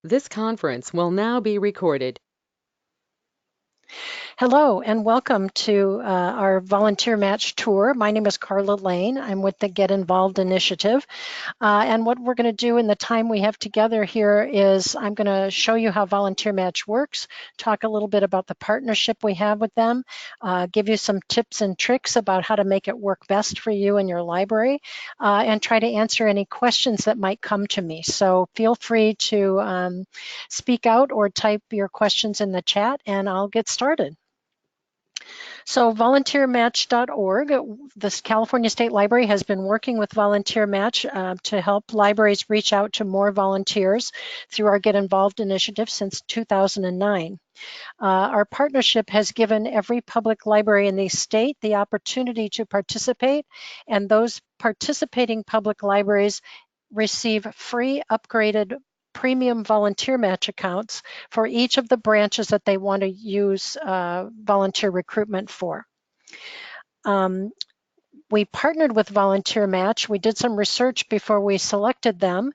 This conference will now be recorded. Hello and welcome to our Volunteer Match tour. My name is Carla Lehn. I'm with the Get Involved initiative. And what we're going to do in the time we have together here is I'm going to show you how Volunteer Match works, talk a little bit about the partnership we have with them, give you some tips and tricks about how to make it work best for you and your library, and try to answer any questions that might come to me. So feel free to speak out or type your questions in the chat and I'll get started. So VolunteerMatch.org, this California State Library has been working with VolunteerMatch to help libraries reach out to more volunteers through our Get Involved initiative since 2009. Our partnership has given every public library in the state the opportunity to participate, and those participating public libraries receive free upgraded premium volunteer match accounts for each of the branches that they want to use volunteer recruitment for. We partnered with Volunteer Match. We did some research before we selected them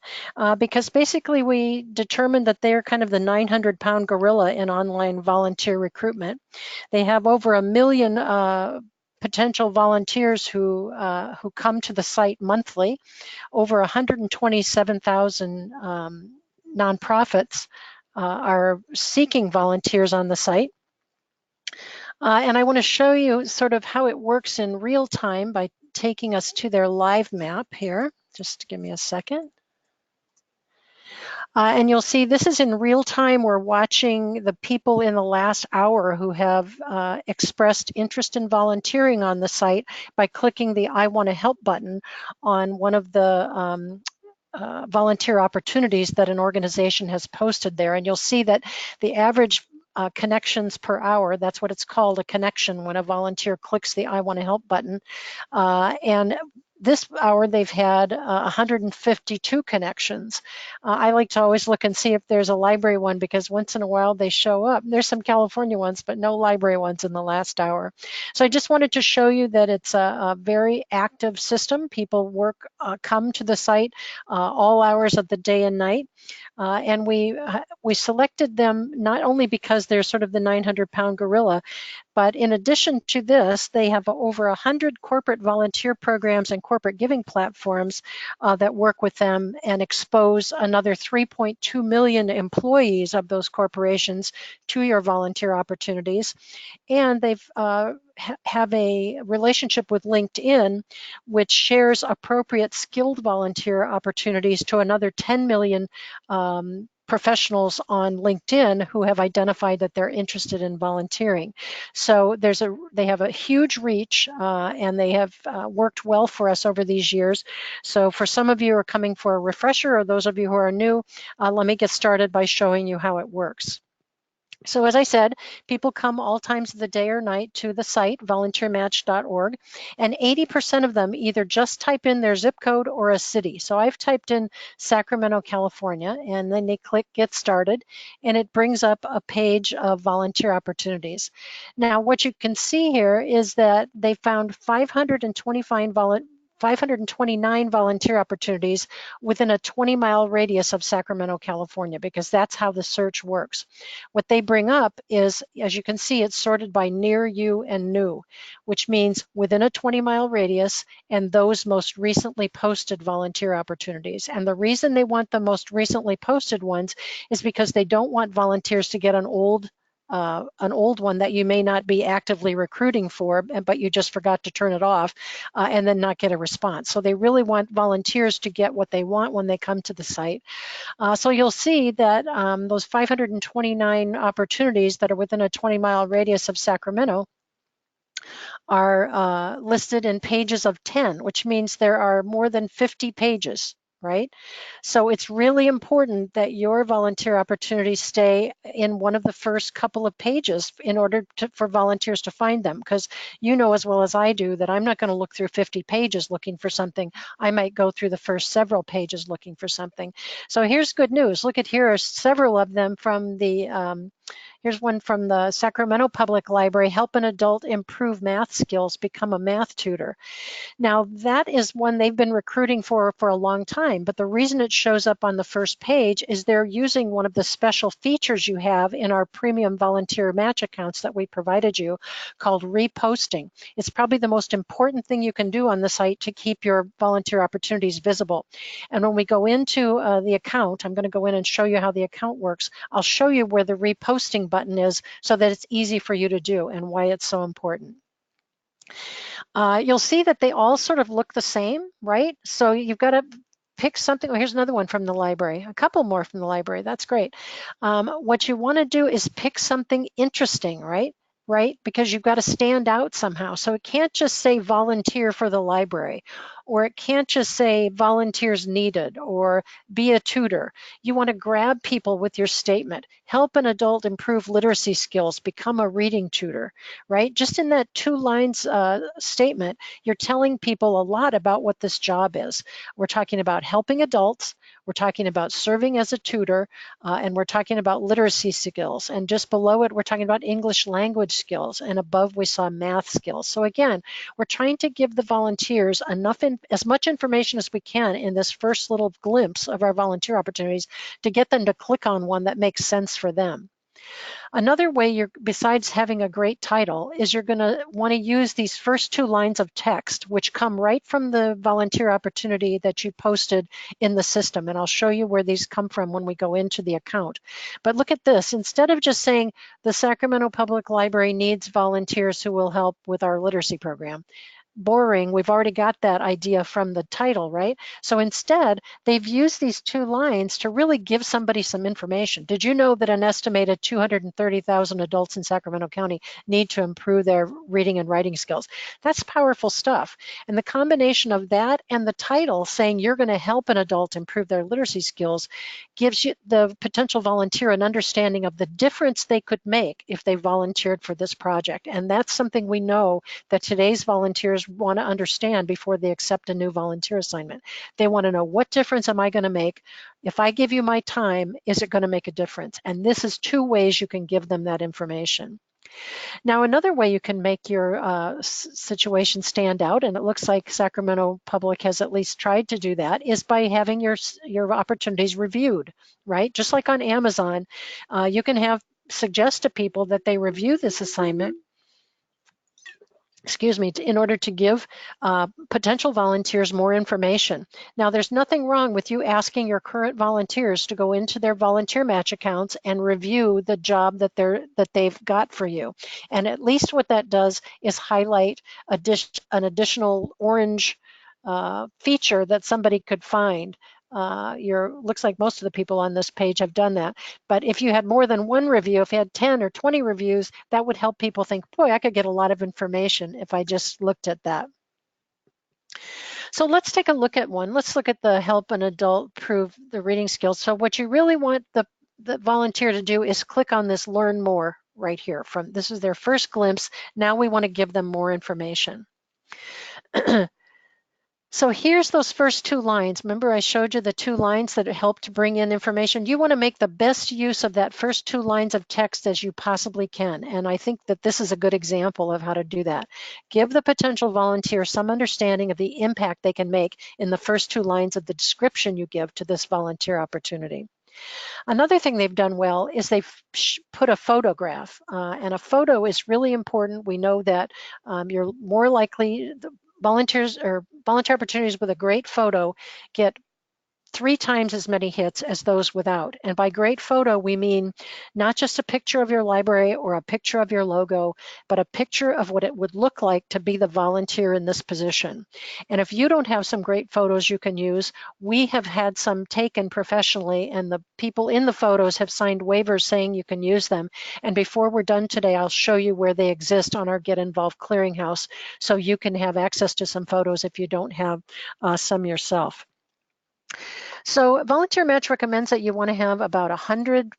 because basically we determined that they are kind of the 900-pound gorilla in online volunteer recruitment. They have over 1 million potential volunteers who come to the site monthly, over 127,000 nonprofits are seeking volunteers on the site. And I want to show you sort of how it works in real time by taking us to their live map here. Just give me a second. And you'll see this is in real time. We're watching the people in the last hour who have expressed interest in volunteering on the site by clicking the I Want to Help button on one of the volunteer opportunities that an organization has posted there. And you'll see that the average connections per hour, that's what it's called, a connection, when a volunteer clicks the I Want to Help button. And this hour they've had 152 connections. I like to always look and see if there's a library one because once in a while they show up. There's some California ones, but no library ones in the last hour. So I just wanted to show you that it's a very active system. People come to the site all hours of the day and night. And we selected them not only because they're sort of the 900-pound gorilla, but in addition to this, they have over 100 corporate volunteer programs and corporate giving platforms that work with them and expose another 3.2 million employees of those corporations to your volunteer opportunities. And they've have a relationship with LinkedIn, which shares appropriate skilled volunteer opportunities to another 10 million professionals on LinkedIn who have identified that they're interested in volunteering. So they have a huge reach and they have worked well for us over these years. So for some of you who are coming for a refresher or those of you who are new, let me get started by showing you how it works. So as I said, people come all times of the day or night to the site, volunteermatch.org, and 80% of them either just type in their zip code or a city. So I've typed in Sacramento, California, and then they click Get Started, and it brings up a page of volunteer opportunities. Now, what you can see here is that they found 529 volunteer opportunities within a 20-mile radius of Sacramento, California, because that's how the search works. What they bring up is, as you can see, it's sorted by near you and new, which means within a 20-mile radius and those most recently posted volunteer opportunities. And the reason they want the most recently posted ones is because they don't want volunteers to get an old one that you may not be actively recruiting for, but you just forgot to turn it off and then not get a response. So they really want volunteers to get what they want when they come to the site. So you'll see that those 529 opportunities that are within a 20-mile radius of Sacramento are listed in pages of 10, which means there are more than 50 pages. Right? So it's really important that your volunteer opportunities stay in one of the first couple of pages in order for volunteers to find them, because you know as well as I do that I'm not going to look through 50 pages looking for something. I might go through the first several pages looking for something. So here's good news. Look at here are several of them from the Here's one from the Sacramento Public Library: help an adult improve math skills, become a math tutor. Now, that is one they've been recruiting for a long time, but the reason it shows up on the first page is they're using one of the special features you have in our premium volunteer match accounts that we provided you, called reposting. It's probably the most important thing you can do on the site to keep your volunteer opportunities visible. And when we go into the account, I'm going to go in and show you how the account works. I'll show you where the reposting button is so that it's easy for you to do and why it's so important. You'll see that they all sort of look the same, right? So you've got to pick something. Oh, here's another one from the library, a couple more from the library. That's great. What you want to do is pick something interesting, right? Because you've got to stand out somehow. So it can't just say volunteer for the library, or it can't just say volunteers needed, or be a tutor. You want to grab people with your statement. Help an adult improve literacy skills, become a reading tutor, right? Just in that 2 lines statement, you're telling people a lot about what this job is. We're talking about helping adults, we're talking about serving as a tutor, and we're talking about literacy skills. And just below it, we're talking about English language skills. And above, we saw math skills. So again, we're trying to give the volunteers as much information as we can in this first little glimpse of our volunteer opportunities to get them to click on one that makes sense for them. Another way besides having a great title, is you're going to want to use these first 2 lines of text, which come right from the volunteer opportunity that you posted in the system. And I'll show you where these come from when we go into the account. But look at this. Instead of just saying the Sacramento Public Library needs volunteers who will help with our literacy program, boring, we've already got that idea from the title, right? So instead, they've used these 2 lines to really give somebody some information. Did you know that an estimated 230,000 adults in Sacramento County need to improve their reading and writing skills? That's powerful stuff. And the combination of that and the title saying you're going to help an adult improve their literacy skills gives you, the potential volunteer, an understanding of the difference they could make if they volunteered for this project. And that's something we know that today's volunteers want to understand before they accept a new volunteer assignment. They want to know, what difference am I going to make? If I give you my time, is it going to make a difference? And this is 2 ways you can give them that information. Now, another way you can make your situation stand out, and it looks like Sacramento Public has at least tried to do that, is by having your opportunities reviewed, right? Just like on Amazon, you can suggest to people that they review this assignment, in order to give potential volunteers more information. Now, there's nothing wrong with you asking your current volunteers to go into their VolunteerMatch accounts and review the job that they've got for you. And at least what that does is highlight an additional orange feature that somebody could find. Looks like most of the people on this page have done that. But if you had more than 1 review, if you had 10 or 20 reviews, that would help people think, boy, I could get a lot of information if I just looked at that. So let's take a look at one. Let's look at the help an adult improve the reading skills. So what you really want the volunteer to do is click on this learn more right here. This is their first glimpse. Now we want to give them more information. So here's those first 2 lines. Remember I showed you the 2 lines that helped bring in information? You want to make the best use of that first 2 lines of text as you possibly can. And I think that this is a good example of how to do that. Give the potential volunteer some understanding of the impact they can make in the first 2 lines of the description you give to this volunteer opportunity. Another thing they've done well is they've put a photograph, and a photo is really important. We know that you're more likely, volunteers or volunteer opportunities with a great photo get 3 times as many hits as those without. And by great photo, we mean not just a picture of your library or a picture of your logo, but a picture of what it would look like to be the volunteer in this position. And if you don't have some great photos you can use, we have had some taken professionally, and the people in the photos have signed waivers saying you can use them. And before we're done today, I'll show you where they exist on our Get Involved clearinghouse, so you can have access to some photos if you don't have some yourself. So VolunteerMatch recommends that you want to have about 100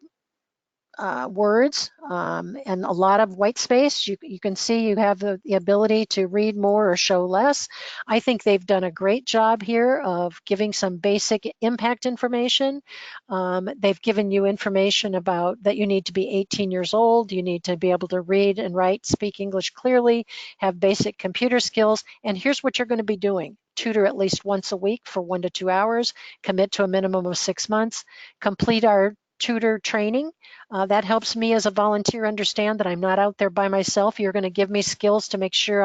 words and a lot of white space. You can see you have the ability to read more or show less. I think they've done a great job here of giving some basic impact information. They've given you information about that you need to be 18 years old, you need to be able to read and write, speak English clearly, have basic computer skills, and here's what you're going to be doing. Tutor at least once a week for 1 to 2 hours, commit to a minimum of 6 months, complete our tutor training. That helps me as a volunteer understand that I'm not out there by myself. You're going to give me skills to make sure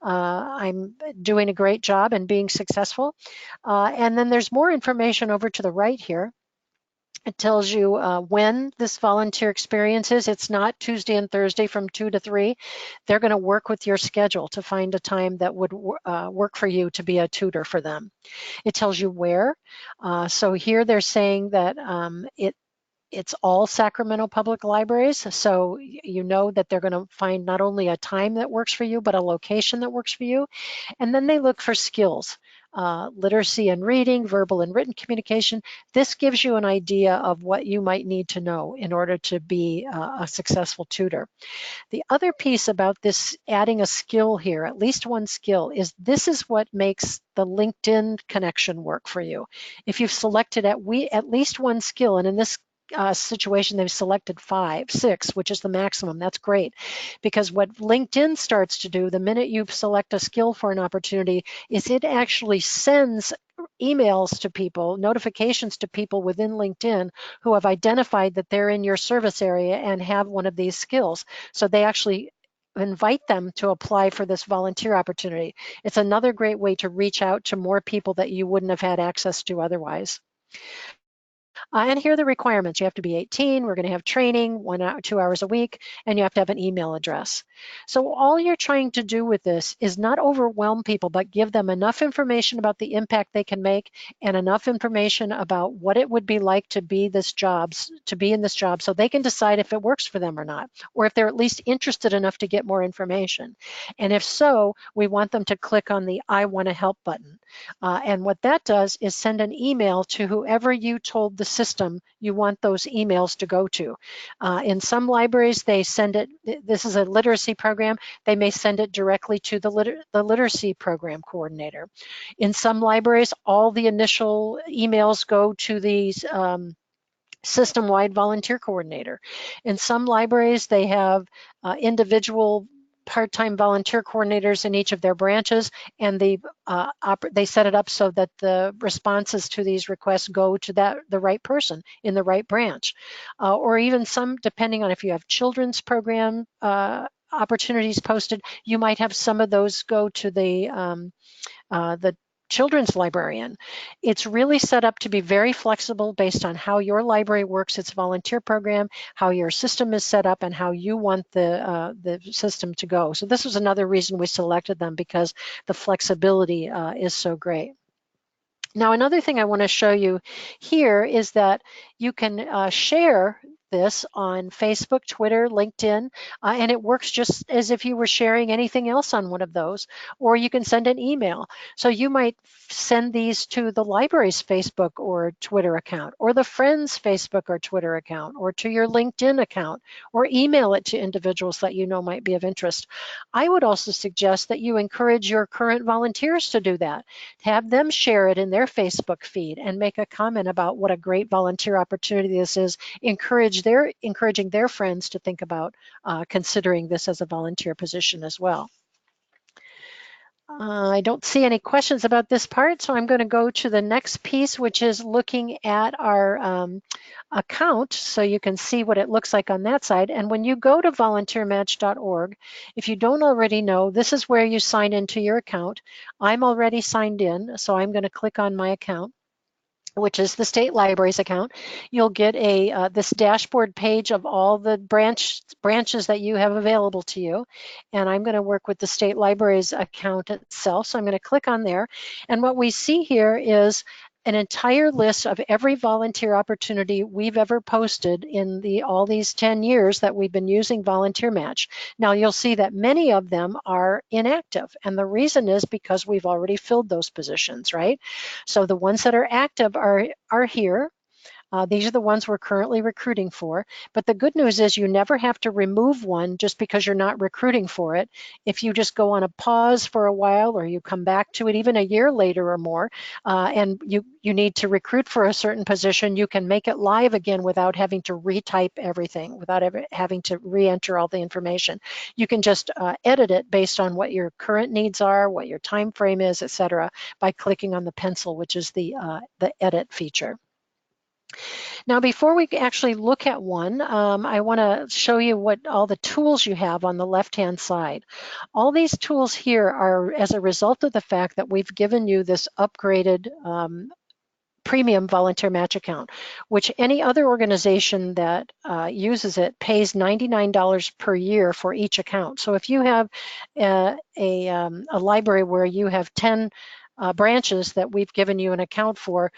I'm doing a great job and being successful. And then there's more information over to the right here. It tells you when this volunteer experience is. It's not Tuesday and Thursday from 2 to 3. They're going to work with your schedule to find a time that would work for you to be a tutor for them. It tells you where. So here they're saying that it's all Sacramento Public Libraries, so you know that they're going to find not only a time that works for you, but a location that works for you. And then they look for skills, literacy and reading, verbal and written communication. This gives you an idea of what you might need to know in order to be a successful tutor. The other piece about this adding a skill here, at least one skill, is this is what makes the LinkedIn connection work for you. If you've selected at least one skill, and in this situation, they've selected 5, 6, which is the maximum. That's great, because what LinkedIn starts to do the minute you select a skill for an opportunity is it actually sends emails to people, notifications to people within LinkedIn who have identified that they're in your service area and have one of these skills. So they actually invite them to apply for this volunteer opportunity. It's another great way to reach out to more people that you wouldn't have had access to otherwise. And here are the requirements. You have to be 18. We're going to have training 1 hour, 2 hours a week, and you have to have an email address. So all you're trying to do with this is not overwhelm people, but give them enough information about the impact they can make and enough information about what it would be like to be in this job, so they can decide if it works for them or not, or if they're at least interested enough to get more information. And if so, we want them to click on the I want to help button. And what that does is send an email to whoever you told the system you want those emails to go to. In some libraries, they send it, this is a literacy program, they may send it directly to the literacy program coordinator. In some libraries, all the initial emails go to these system-wide volunteer coordinator. In some libraries, they have individual part-time volunteer coordinators in each of their branches, and they set it up so that the responses to these requests go to the right person in the right branch. Or even some, depending on if you have children's program opportunities posted, you might have some of those go to the children's librarian. It's really set up to be very flexible based on how your library works, its volunteer program, how your system is set up, and how you want the system to go. So this was another reason we selected them, because the flexibility is so great. Now, another thing I want to show you here is that you can share this on Facebook, Twitter, LinkedIn, and it works just as if you were sharing anything else on one of those, or you can send an email. So you might send these to the library's Facebook or Twitter account, or the Friends Facebook or Twitter account, or to your LinkedIn account, or email it to individuals that you know might be of interest. I would also suggest that you encourage your current volunteers to do that. Have them share it in their Facebook feed and make a comment about what a great volunteer opportunity this is, encouraging their friends to think about considering this as a volunteer position as well. I don't see any questions about this part, so I'm going to go to the next piece, which is looking at our account, so you can see what it looks like on that side. And when you go to volunteermatch.org, if you don't already know, this is where you sign into your account. I'm already signed in, so I'm going to click on my account, which is the state library's account. You'll get this dashboard page of all the branches that you have available to you. And I'm going to work with the state library's account itself. So I'm going to click on there. And what we see here is an entire list of every volunteer opportunity we've ever posted in all these 10 years that we've been using VolunteerMatch. Now you'll see that many of them are inactive, and the reason is because we've already filled those positions, right? So the ones that are active are here. These are the ones we're currently recruiting for. But the good news is you never have to remove one just because you're not recruiting for it. If you just go on a pause for a while, or you come back to it even a year later or more, and you need to recruit for a certain position, you can make it live again without having to retype everything, without ever having to re-enter all the information. You can just edit it based on what your current needs are, what your time frame is, etc., by clicking on the pencil, which is the edit feature. Now, before we actually look at one, I want to show you what all the tools you have on the left-hand side. All these tools here are as a result of the fact that we've given you this upgraded premium volunteer match account, which any other organization that uses it pays $99 per year for each account. So if you have a library where you have 10 branches that we've given you an account for,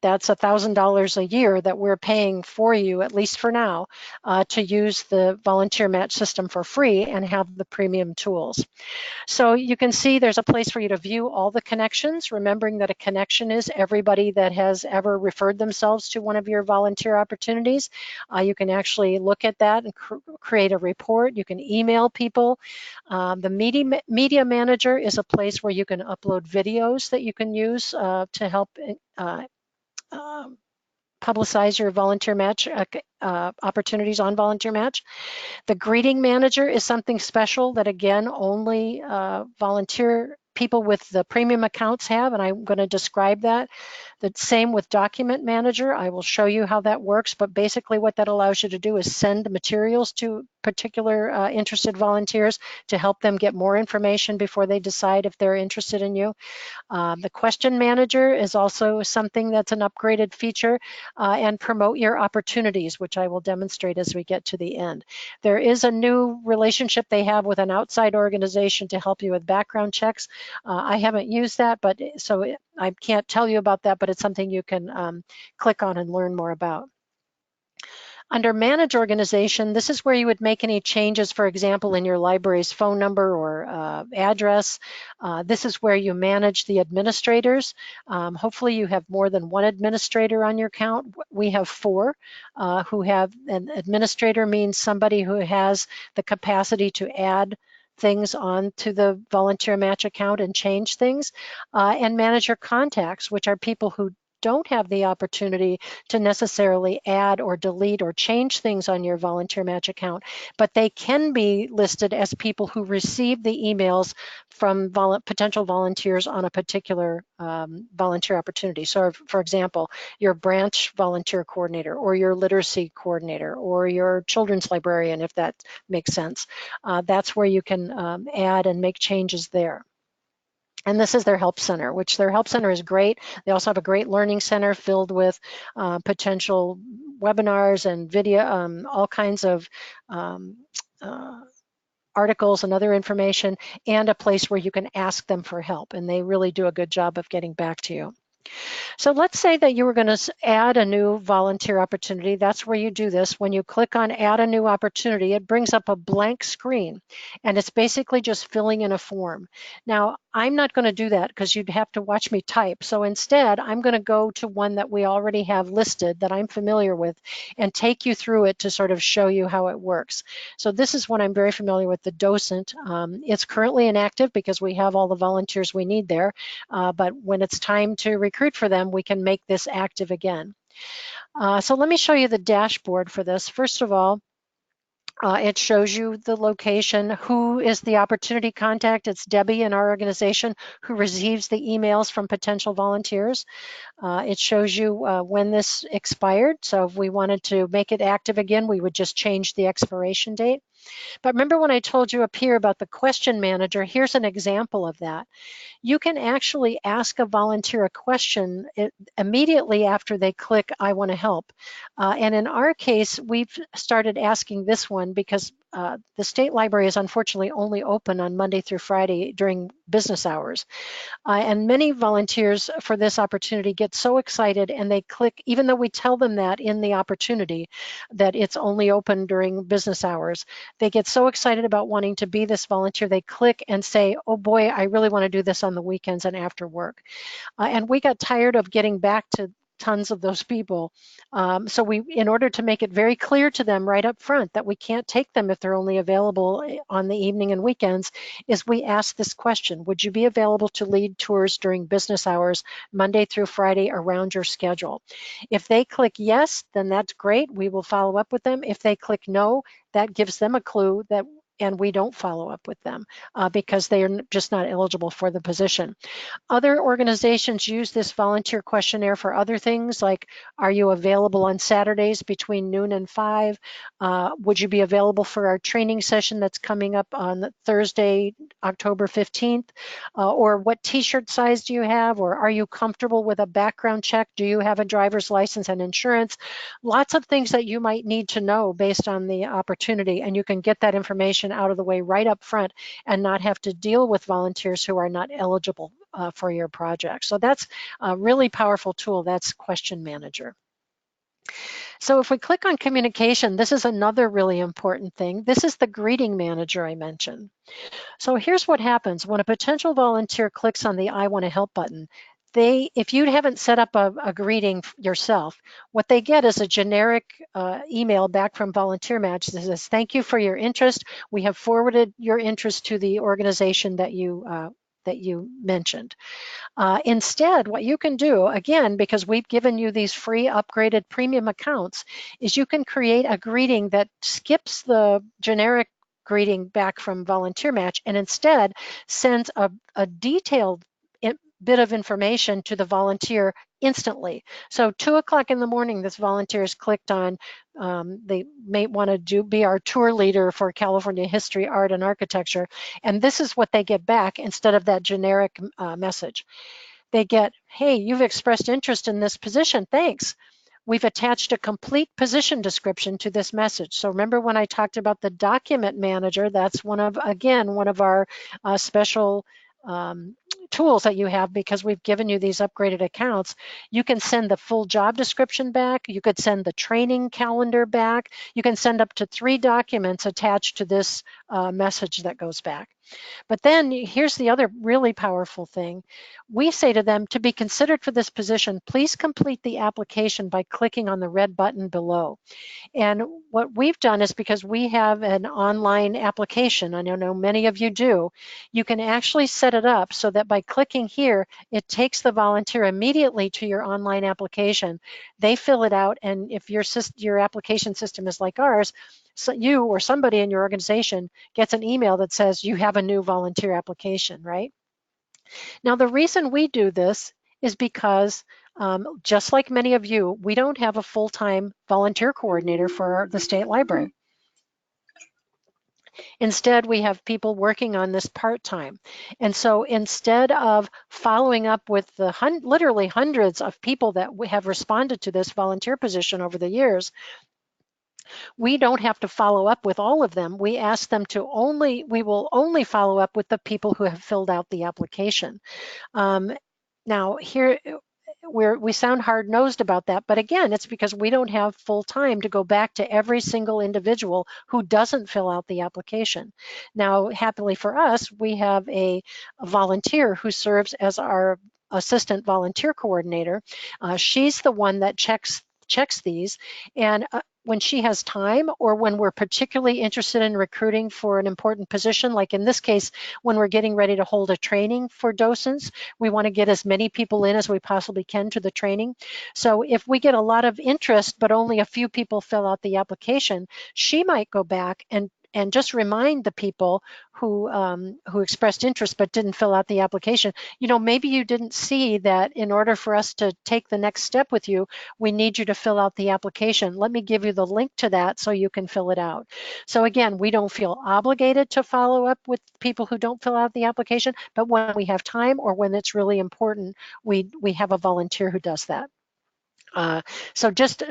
that's $1,000 a year that we're paying for you, at least for now, to use the volunteer match system for free and have the premium tools. So you can see there's a place for you to view all the connections, remembering that a connection is everybody that has ever referred themselves to one of your volunteer opportunities. You can actually look at that and create a report. You can email people. The media manager is a place where you can upload videos that you can use to help publicize your volunteer match opportunities on Volunteer Match. The greeting manager is something special that, again, only volunteer people with the premium accounts have, and I'm going to describe that. The same with document manager. I will show you how that works, but basically what that allows you to do is send materials to particular interested volunteers to help them get more information before they decide if they're interested in you. The question manager is also something that's an upgraded feature, and promote your opportunities, which I will demonstrate as we get to the end. There is a new relationship they have with an outside organization to help you with background checks. I haven't used that, but so I can't tell you about that, but it's something you can click on and learn more about. Under Manage Organization, this is where you would make any changes, for example, in your library's phone number or address. This is where you manage the administrators. Hopefully you have more than one administrator on your account. We have 4 who have an administrator, means somebody who has the capacity to add things onto the Volunteer Match account and change things, and manage your contacts, which are people who don't have the opportunity to necessarily add or delete or change things on your Volunteer Match account, but they can be listed as people who receive the emails from potential volunteers on a particular volunteer opportunity. So for example, your branch volunteer coordinator, or your literacy coordinator, or your children's librarian, if that makes sense. That's where you can add and make changes there. And this is their help center, which their help center is great. They also have a great learning center filled with potential webinars and video, all kinds of articles and other information, and a place where you can ask them for help. And they really do a good job of getting back to you. So let's say that you were going to add a new volunteer opportunity. That's where you do this. When you click on Add a New Opportunity, it brings up a blank screen, and it's basically just filling in a form. Now, I'm not going to do that because you'd have to watch me type. So instead, I'm going to go to one that we already have listed that I'm familiar with and take you through it to sort of show you how it works. So this is one I'm very familiar with, the docent. It's currently inactive because we have all the volunteers we need there, but when it's time to recruit for them, we can make this active again. So let me show you the dashboard for this. First of all, it shows you the location, who is the opportunity contact. It's Debbie in our organization who receives the emails from potential volunteers. It shows you when this expired. So if we wanted to make it active again, we would just change the expiration date. But remember when I told you up here about the question manager, here's an example of that. You can actually ask a volunteer a question immediately after they click, I want to help. And in our case, we've started asking this one because the state library is unfortunately only open on Monday through Friday during business hours. And many volunteers for this opportunity get so excited and they click, even though we tell them that in the opportunity, that it's only open during business hours, they get so excited about wanting to be this volunteer, they click and say, oh boy, I really want to do this on the weekends and after work. And we got tired of getting back to tons of those people. So we, in order to make it very clear to them right up front that we can't take them if they're only available on the evening and weekends, is we ask this question: would you be available to lead tours during business hours, Monday through Friday, around your schedule? If they click yes, then that's great. We will follow up with them. If they click no, that gives them a clue that, and we don't follow up with them because they are just not eligible for the position. Other organizations use this volunteer questionnaire for other things, like, are you available on Saturdays between noon and 5? Would you be available for our training session that's coming up on Thursday, October 15th? Or what t-shirt size do you have? Or are you comfortable with a background check? Do you have a driver's license and insurance? Lots of things that you might need to know based on the opportunity, and you can get that information out of the way right up front and not have to deal with volunteers who are not eligible for your project. So that's a really powerful tool. That's Question Manager. So if we click on communication, this is another really important thing. This is the greeting manager I mentioned. So here's what happens when a potential volunteer clicks on the I want to help button. If you haven't set up a greeting yourself, what they get is a generic email back from VolunteerMatch that says, thank you for your interest. We have forwarded your interest to the organization that you mentioned. Instead, what you can do, again, because we've given you these free upgraded premium accounts, is you can create a greeting that skips the generic greeting back from VolunteerMatch and instead sends a detailed bit of information to the volunteer instantly. So 2 o'clock in the morning, this volunteer has clicked on, they may want to be our tour leader for California history, art, and architecture. And this is what they get back instead of that generic message. They get, hey, you've expressed interest in this position, thanks. We've attached a complete position description to this message. So remember when I talked about the document manager, that's one of our special tools that you have because we've given you these upgraded accounts. You can send the full job description back. You could send the training calendar back. You can send up to 3 documents attached to this message that goes back. But then here's the other really powerful thing. We say to them, to be considered for this position, please complete the application by clicking on the red button below. And what we've done is, because we have an online application, I know many of you do, you can actually set it up so that by clicking here, it takes the volunteer immediately to your online application. They fill it out, and if your application system is like ours, so you or somebody in your organization gets an email that says you have a new volunteer application, right? Now, the reason we do this is because just like many of you, we don't have a full-time volunteer coordinator for the state library. Instead, we have people working on this part-time. And so instead of following up with the literally hundreds of people that we have responded to this volunteer position over the years, we don't have to follow up with all of them. We ask them to we will only follow up with the people who have filled out the application. Now here, we sound hard-nosed about that, but again, it's because we don't have full time to go back to every single individual who doesn't fill out the application. Now, happily for us, we have a volunteer who serves as our assistant volunteer coordinator. She's the one that checks these, and when she has time, or when we're particularly interested in recruiting for an important position, like in this case, when we're getting ready to hold a training for docents, we want to get as many people in as we possibly can to the training. So if we get a lot of interest, but only a few people fill out the application, she might go back and just remind the people who expressed interest but didn't fill out the application. Maybe you didn't see that in order for us to take the next step with you, we need you to fill out the application. Let me give you the link to that so you can fill it out. So again, we don't feel obligated to follow up with people who don't fill out the application, but when we have time or when it's really important, we have a volunteer who does that. So just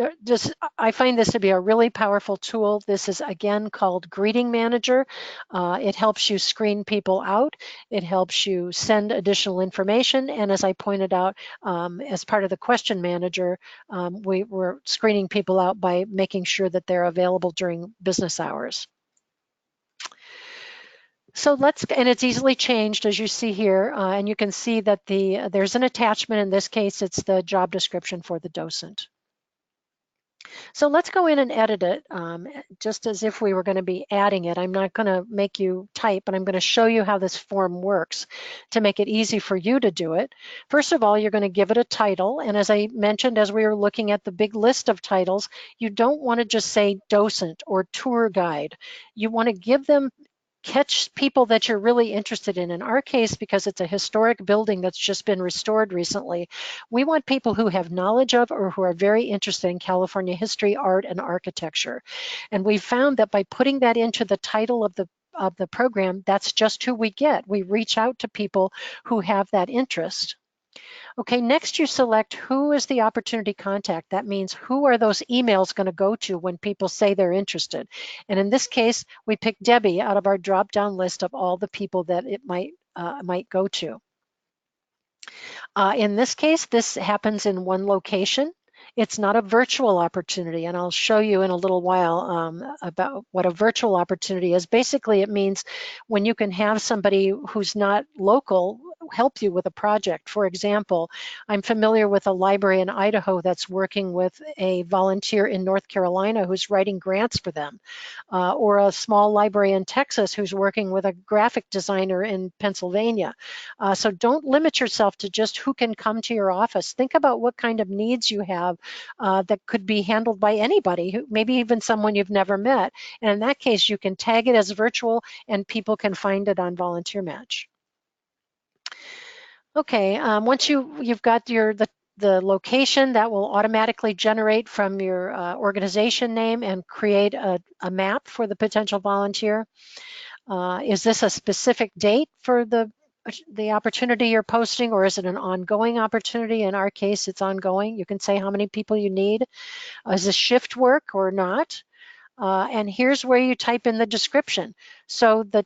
I find this to be a really powerful tool. This is again called Greeting Manager. It helps you screen people out. It helps you send additional information. And as I pointed out, as part of the Question Manager, we're screening people out by making sure that they're available during business hours. So and it's easily changed as you see here, and you can see that there's an attachment. In this case, it's the job description for the docent. So let's go in and edit it, just as if we were going to be adding it. I'm not going to make you type, but I'm going to show you how this form works to make it easy for you to do it. First of all, you're going to give it a title. And as I mentioned, as we were looking at the big list of titles, you don't want to just say docent or tour guide. You want to give them catch people that you're really interested in. In our case, because it's a historic building that's just been restored recently, we want people who have knowledge of or who are very interested in California history, art, and architecture. And we found that by putting that into the title of the program, that's just who we get. We reach out to people who have that interest. Okay, next you select who is the opportunity contact. That means who are those emails going to go to when people say they're interested. And in this case, we picked Debbie out of our drop-down list of all the people that it might go to. In this case, this happens in one location. It's not a virtual opportunity, and I'll show you in a little while about what a virtual opportunity is. Basically, it means when you can have somebody who's not local help you with a project. For example, I'm familiar with a library in Idaho that's working with a volunteer in North Carolina who's writing grants for them, or a small library in Texas who's working with a graphic designer in Pennsylvania. So don't limit yourself to just who can come to your office. Think about what kind of needs you have that could be handled by anybody, maybe even someone you've never met. And in that case, you can tag it as virtual and people can find it on VolunteerMatch. Okay, once you've got the location, that will automatically generate from your organization name and create a map for the potential volunteer. Is this a specific date for the opportunity you're posting, or is it an ongoing opportunity? In our case, it's ongoing. You can say how many people you need. Is this shift work or not? And here's where you type in the description. So the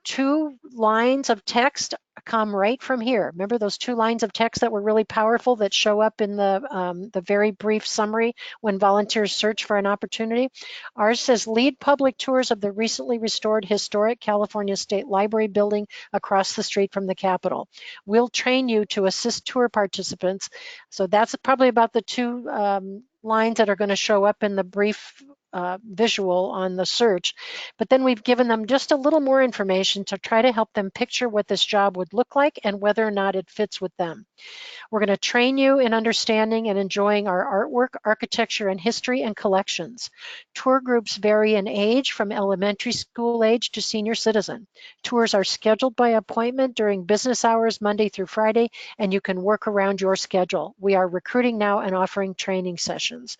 2 lines of text come right from here. Remember those 2 lines of text that were really powerful that show up in the very brief summary when volunteers search for an opportunity? Ours says lead public tours of the recently restored historic California State Library building across the street from the Capitol. We'll train you to assist tour participants. So that's probably about the 2 lines that are going to show up in the brief visual on the search. But then we've given them just a little more information to try to help them picture what this job would look like and whether or not it fits with them. We're going to train you in understanding and enjoying our artwork, architecture, and history and collections. Tour groups vary in age from elementary school age to senior citizen. Tours are scheduled by appointment during business hours, Monday through Friday, and you can work around your schedule. We are recruiting now and offering training sessions.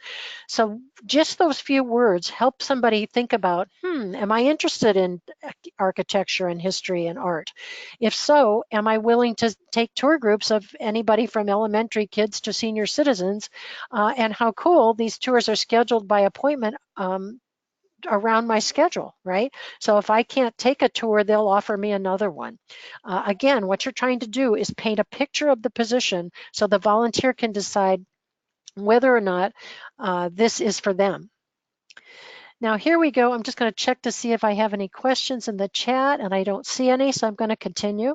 So just those few words help somebody think about, am I interested in architecture and history and art? If so, am I willing to take tour groups of anybody from elementary kids to senior citizens? And how cool, these tours are scheduled by appointment around my schedule, right? So if I can't take a tour, they'll offer me another one. Again, what you're trying to do is paint a picture of the position so the volunteer can decide whether or not this is for them. Now here we go. I'm just going to check to see if I have any questions in the chat, and I don't see any, so I'm going to continue.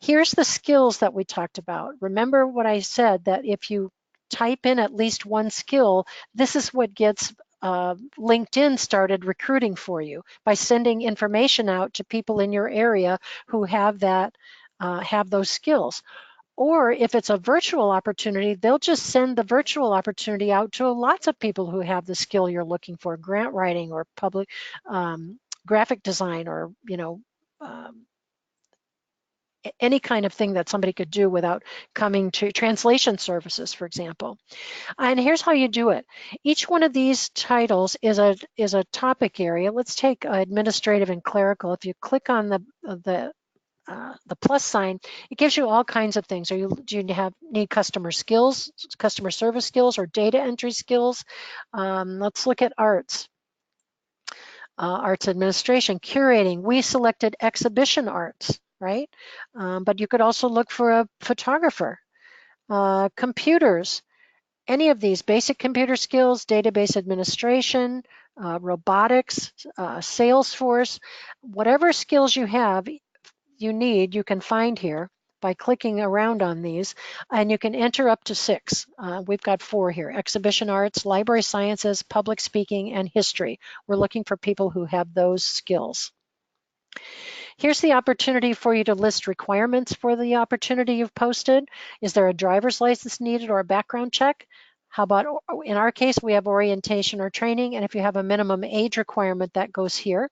Here's the skills that we talked about. Remember what I said, that if you type in at least one skill, this is what gets LinkedIn started recruiting for you by sending information out to people in your area who have those skills. Or if it's a virtual opportunity, they'll just send the virtual opportunity out to lots of people who have the skill you're looking for, grant writing or public graphic design, or any kind of thing that somebody could do without coming to translation services, for example. And here's how you do it. Each one of these titles is a topic area. Let's take administrative and clerical. If you click on the plus sign, it gives you all kinds of things. Do you need customer skills, customer service skills, or data entry skills? Let's look at arts. Arts administration, curating. We selected exhibition arts, right? But you could also look for a photographer. Computers, any of these, basic computer skills, database administration, robotics, Salesforce, whatever skills you need, you can find here by clicking around on these, and you can enter up to 6. We've got 4 here: exhibition arts, library sciences, public speaking, and history. We're looking for people who have those skills. Here's the opportunity for you to list requirements for the opportunity you've posted. Is there a driver's license needed or a background check? How about, in our case, we have orientation or training, and if you have a minimum age requirement, that goes here.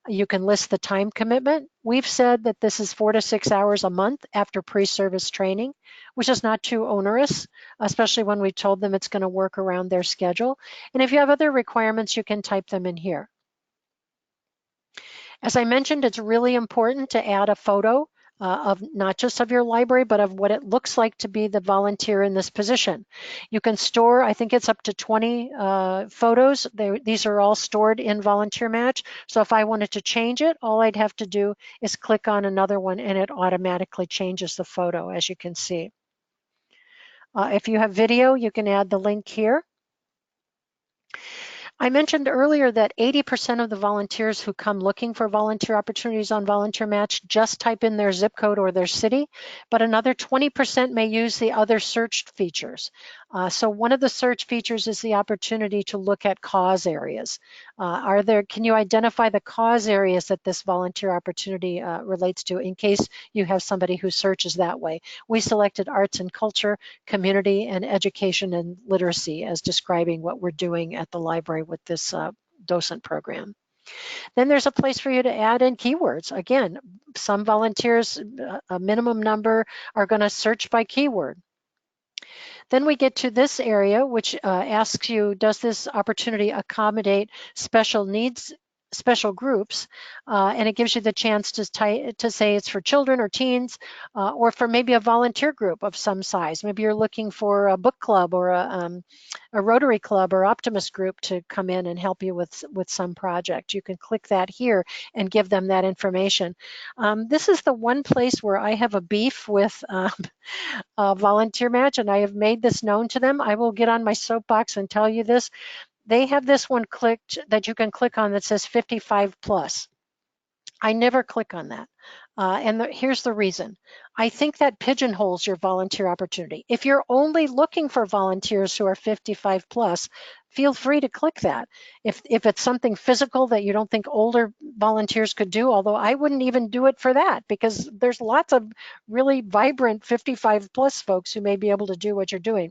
You can list the time commitment. We've said that this is 4 to 6 hours a month after pre-service training, which is not too onerous, especially when we told them it's going to work around their schedule. And if you have other requirements, you can type them in here. As I mentioned, it's really important to add a photo of not just of your library, but of what it looks like to be the volunteer in this position. You can store, I think it's up to 20 photos. These are all stored in VolunteerMatch. So if I wanted to change it, all I'd have to do is click on another one and it automatically changes the photo, as you can see. If you have video, you can add the link here. I mentioned earlier that 80% of the volunteers who come looking for volunteer opportunities on VolunteerMatch just type in their zip code or their city, but another 20% may use the other search features. So one of the search features is the opportunity to look at cause areas. Can you identify the cause areas that this volunteer opportunity relates to, in case you have somebody who searches that way? We selected arts and culture, community, and education and literacy as describing what we're doing at the library with this docent program. Then there's a place for you to add in keywords. Again, some volunteers, a minimum number, are going to search by keyword. Then we get to this area, which asks you, does this opportunity accommodate special needs, special groups? And it gives you the chance to say it's for children or teens, or for maybe a volunteer group of some size. Maybe you're looking for a book club or a Rotary Club or Optimist group to come in and help you with some project. You can click that here and give them that information. This is the one place where I have a beef with VolunteerMatch, and I have made this known to them. I will get on my soapbox and tell you this. They have this one clicked that you can click on that says 55 plus. I never click on that. Here's the reason. I think that pigeonholes your volunteer opportunity. If you're only looking for volunteers who are 55 plus, feel free to click that. If it's something physical that you don't think older volunteers could do, although I wouldn't even do it for that, because there's lots of really vibrant 55 plus folks who may be able to do what you're doing.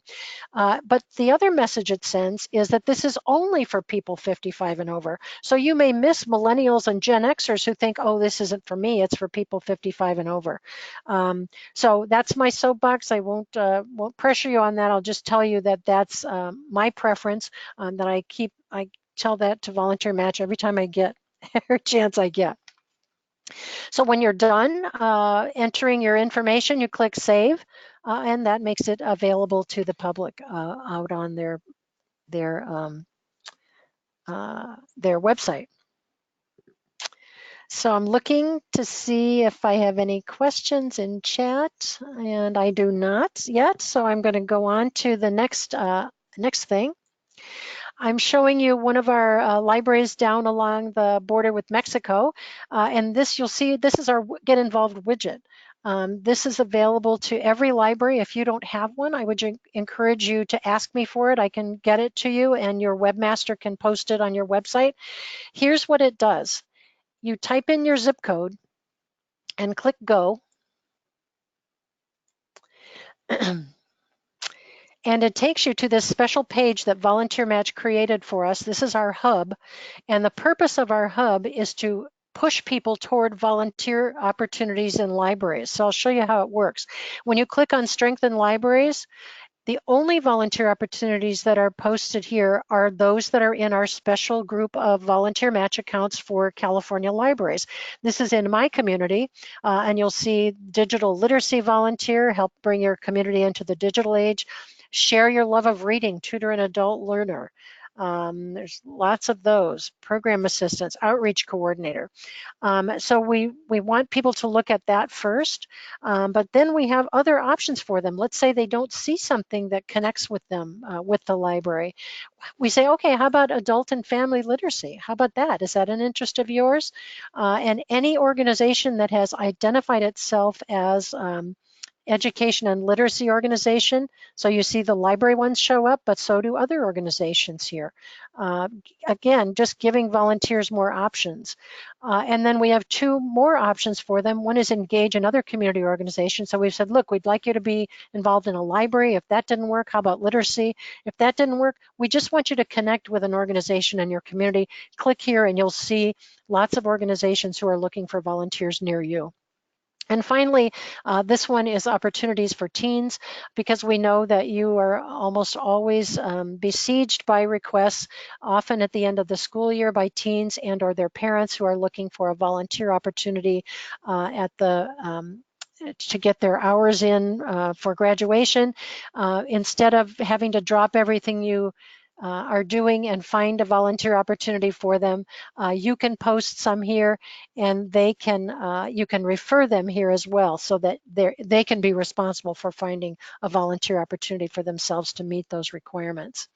But the other message it sends is that this is only for people 55 and over. So you may miss millennials and Gen Xers who think, oh, this isn't for me, it's for people 55 and over. So that's my soapbox. I won't pressure you on that. I'll just tell you that that's my preference, that I tell that to VolunteerMatch every time I get every chance I get. So when you're done entering your information, you click Save, and that makes it available to the public out on their website. So I'm looking to see if I have any questions in chat, and I do not yet. So I'm going to go on to the next thing. I'm showing you one of our libraries down along the border with Mexico, and you'll see this is our Get Involved widget. This is available to every library. If you don't have one, I would encourage you to ask me for it. I can get it to you, and your webmaster can post it on your website. Here's what it does. You type in your zip code and click Go. And it takes you to this special page that VolunteerMatch created for us. This is our hub. And the purpose of our hub is to push people toward volunteer opportunities in libraries. So I'll show you how it works. When you click on Strengthen Libraries, the only volunteer opportunities that are posted here are those that are in our special group of VolunteerMatch accounts for California libraries. This is in my community, and you'll see digital literacy volunteer, help bring your community into the digital age, share your love of reading, tutor an adult learner. There's lots of those, program assistants, outreach coordinator. So we want people to look at that first, but then we have other options for them. Let's say they don't see something that connects with them with the library. We say, okay, how about adult and family literacy? How about that? Is that an interest of yours? And any organization that has identified itself as education and literacy organization. So you see the library ones show up, but so do other organizations here. Uh, Again, just giving volunteers more options. And then we have two more options for them. One is engage another community organization. So we've said, look, we'd like you to be involved in a library. If that didn't work, how about literacy? If that didn't work, we just want you to connect with an organization in your community. Click here and you'll see lots of organizations who are looking for volunteers near you. And finally, this one is opportunities for teens, because we know that you are almost always besieged by requests, often at the end of the school year by teens and or their parents who are looking for a volunteer opportunity at the to get their hours in for graduation. Instead of having to drop everything you are doing and find a volunteer opportunity for them, you can post some here, and they can you can refer them here as well, so that they can be responsible for finding a volunteer opportunity for themselves to meet those requirements.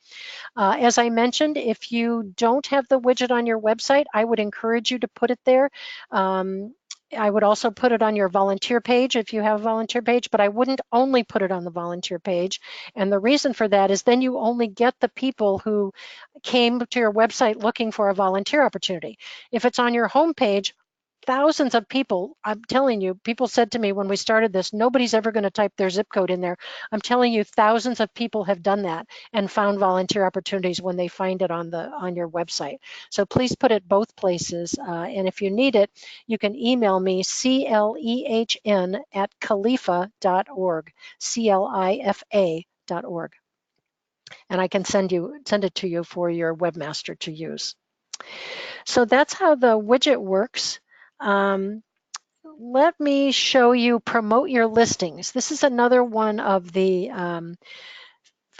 As I mentioned, if you don't have the widget on your website, I would encourage you to put it there. I would also put it on your volunteer page if you have a volunteer page, but I wouldn't only put it on the volunteer page. And the reason for that is then you only get the people who came to your website looking for a volunteer opportunity. If it's on your homepage, thousands of people, I'm telling you, people said to me when we started this, nobody's ever going to type their zip code in there. I'm telling you, thousands of people have done that and found volunteer opportunities when they find it on your website. So please put it both places. And if you need it, you can email me, clehn@califa.org, CLIFA.org. And I can send it to you for your webmaster to use. So that's how the widget works. Let me show you promote your listings. This is another one of the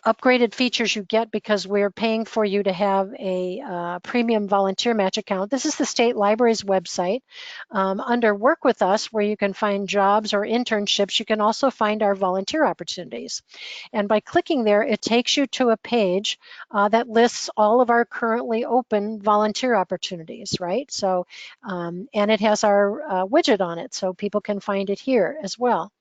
upgraded features you get because we're paying for you to have a premium VolunteerMatch account. This is the State Library's website. Under Work With Us, where you can find jobs or internships, you can also find our volunteer opportunities. And by clicking there, it takes you to a page that lists all of our currently open volunteer opportunities, right? So, and it has our widget on it, so people can find it here as well.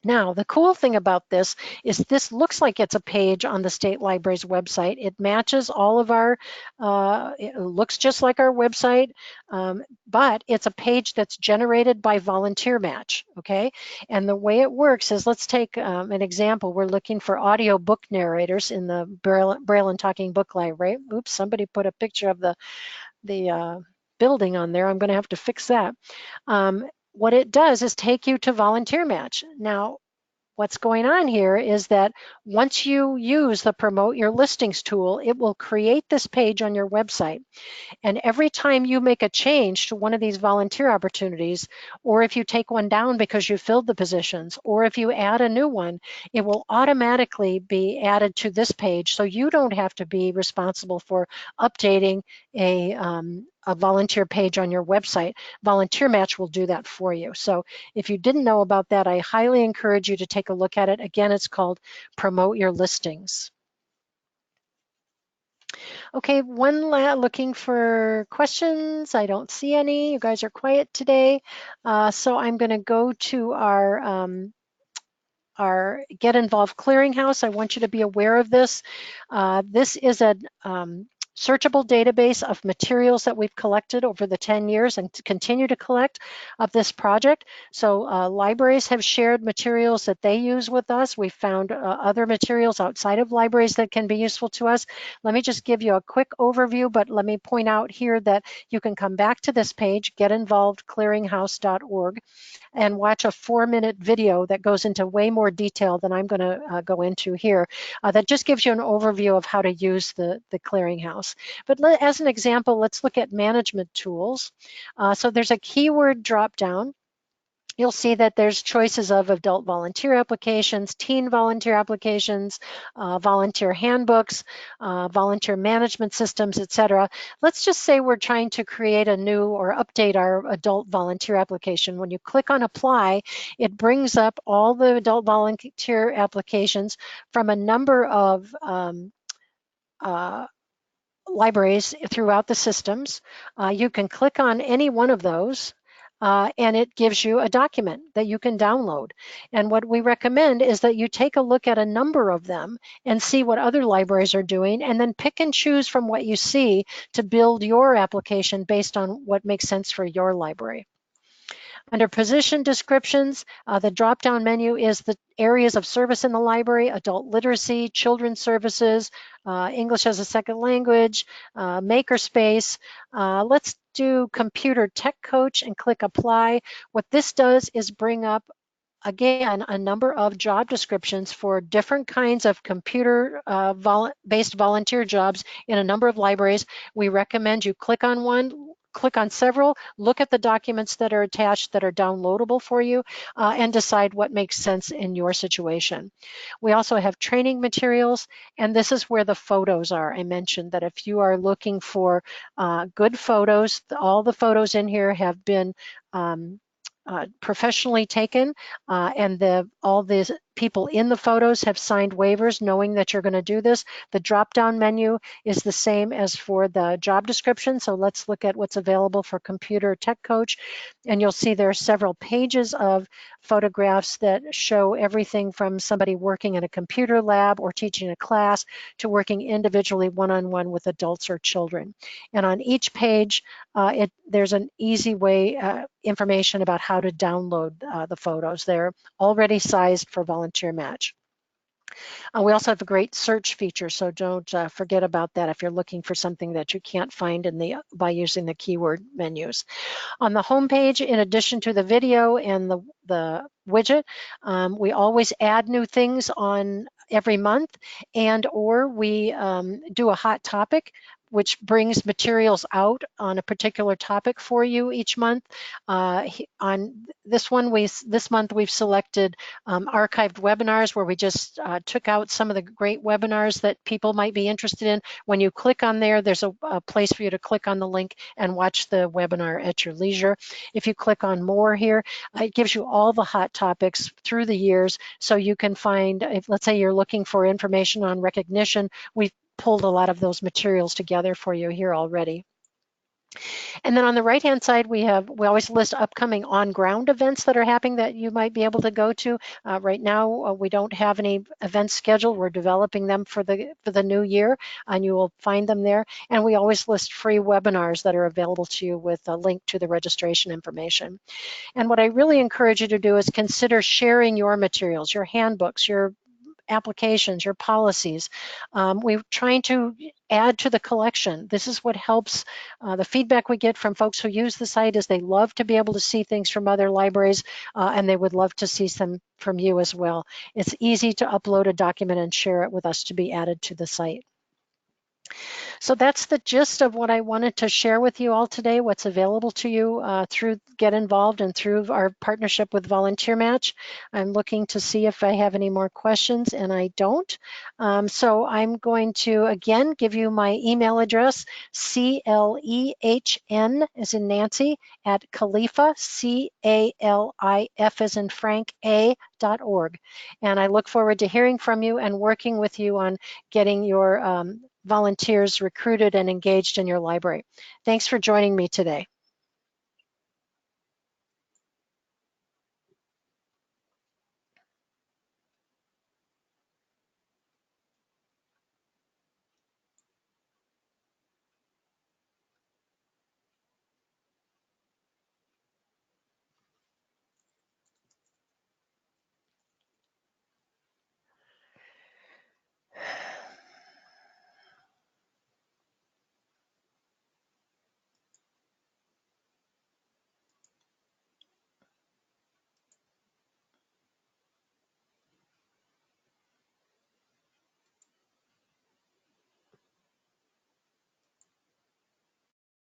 Now, the cool thing about this is this looks like it's a page on the State Library's website. It matches all of our, it looks just like our website, but it's a page that's generated by VolunteerMatch, okay? And the way it works is, let's take an example. We're looking for audio book narrators in the Braille and Talking Book Library. Oops, somebody put a picture of the building on there. I'm going to have to fix that. What it does is take you to VolunteerMatch. Now, what's going on here is that once you use the Promote Your Listings tool, it will create this page on your website. And every time you make a change to one of these volunteer opportunities, or if you take one down because you filled the positions, or if you add a new one, it will automatically be added to this page. So you don't have to be responsible for updating a volunteer page on your website. VolunteerMatch will do that for you. So if you didn't know about that, I highly encourage you to take a look at it. Again, it's called Promote Your Listings. Okay, looking for questions. I don't see any. You guys are quiet today. So I'm going to go to our Get Involved Clearinghouse. I want you to be aware of this. This is a searchable database of materials that we've collected over the 10 years and to continue to collect of this project. So libraries have shared materials that they use with us. We found other materials outside of libraries that can be useful to us. Let me just give you a quick overview, but let me point out here that you can come back to this page, getinvolvedclearinghouse.org, and watch a 4-minute video that goes into way more detail than I'm going to go into here. That just gives you an overview of how to use the clearinghouse. But as an example, let's look at management tools. So there's a keyword drop down. You'll see that there's choices of adult volunteer applications, teen volunteer applications, volunteer handbooks, volunteer management systems, etc. Let's just say we're trying to create a new or update our adult volunteer application. When you click on apply, it brings up all the adult volunteer applications from a number of uh, libraries throughout the systems. You can click on any one of those and it gives you a document that you can download. And what we recommend is that you take a look at a number of them and see what other libraries are doing, and then pick and choose from what you see to build your application based on what makes sense for your library. Under position descriptions, the drop-down menu is the areas of service in the library: adult literacy, children's services, English as a second language, makerspace. Let's do computer tech coach and click apply. What this does is bring up, again, a number of job descriptions for different kinds of computer-based volunteer jobs in a number of libraries. We recommend you click on one, click on several, look at the documents that are attached that are downloadable for you, and decide what makes sense in your situation. We also have training materials, and this is where the photos are. I mentioned that if you are looking for good photos, all the photos in here have been professionally taken, and all these people in the photos have signed waivers knowing that you're going to do this. The drop-down menu is the same as for the job description, so let's look at what's available for computer tech coach, and you'll see there are several pages of photographs that show everything from somebody working in a computer lab or teaching a class to working individually one-on-one with adults or children. And on each page, there's an easy way, information about how to download the photos. They're already sized for VolunteerMatch. We also have a great search feature, so don't forget about that if you're looking for something that you can't find by using the keyword menus. On the home page, in addition to the video and the widget, we always add new things on every month, and or we do a hot topic, which brings materials out on a particular topic for you each month. On this one, this month we've selected archived webinars, where we just took out some of the great webinars that people might be interested in. When you click on there, there's a place for you to click on the link and watch the webinar at your leisure. If you click on more here, it gives you all the hot topics through the years, so you can find, if let's say you're looking for information on recognition, we've pulled a lot of those materials together for you here already. And then on the right-hand side, we always list upcoming on-ground events that are happening that you might be able to go to. Right now, we don't have any events scheduled. We're developing them for the new year, and you will find them there. And we always list free webinars that are available to you with a link to the registration information. And what I really encourage you to do is consider sharing your materials, your handbooks, your applications, your policies. We're trying to add to the collection. This is what helps. The feedback we get from folks who use the site is they love to be able to see things from other libraries, and they would love to see some from you as well. It's easy to upload a document and share it with us to be added to the site. So that's the gist of what I wanted to share with you all today, what's available to you through Get Involved and through our partnership with VolunteerMatch. I'm looking to see if I have any more questions, and I don't. So I'm going to, again, give you my email address, CLEHN as in Nancy, at Calif, CALIF as in Frank, .org. And I look forward to hearing from you and working with you on getting your volunteers recruited and engaged in your library. Thanks for joining me today.